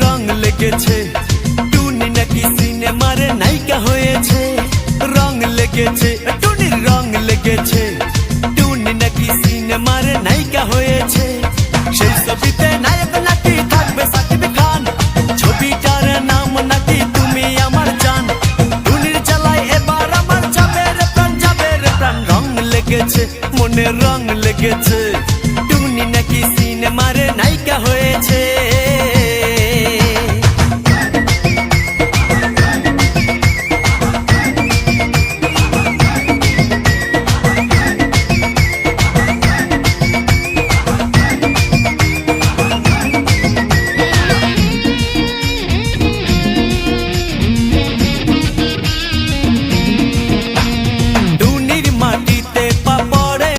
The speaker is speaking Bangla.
রং লেগেছে, টুনি নাকি সিনেমার নায়িকা হয়েছে। রং লেগেছে, টুনির রং লেগেছে, টুনি নাকি সিনেমার নায়িকা হয়েছে। সেই ছবিতে নায়ক নাকি থাকবে সাকিব খান, ছবিটার নাম নাকি তুমি আমার জান। টুনির জ্বালায় এবার আমার যাবে রে প্রাণ, যাবে রে প্রাণ। রং লেগেছে, মনে রং লেগেছে, টুনি নাকি সিনেমার নায়িকা হয়েছে।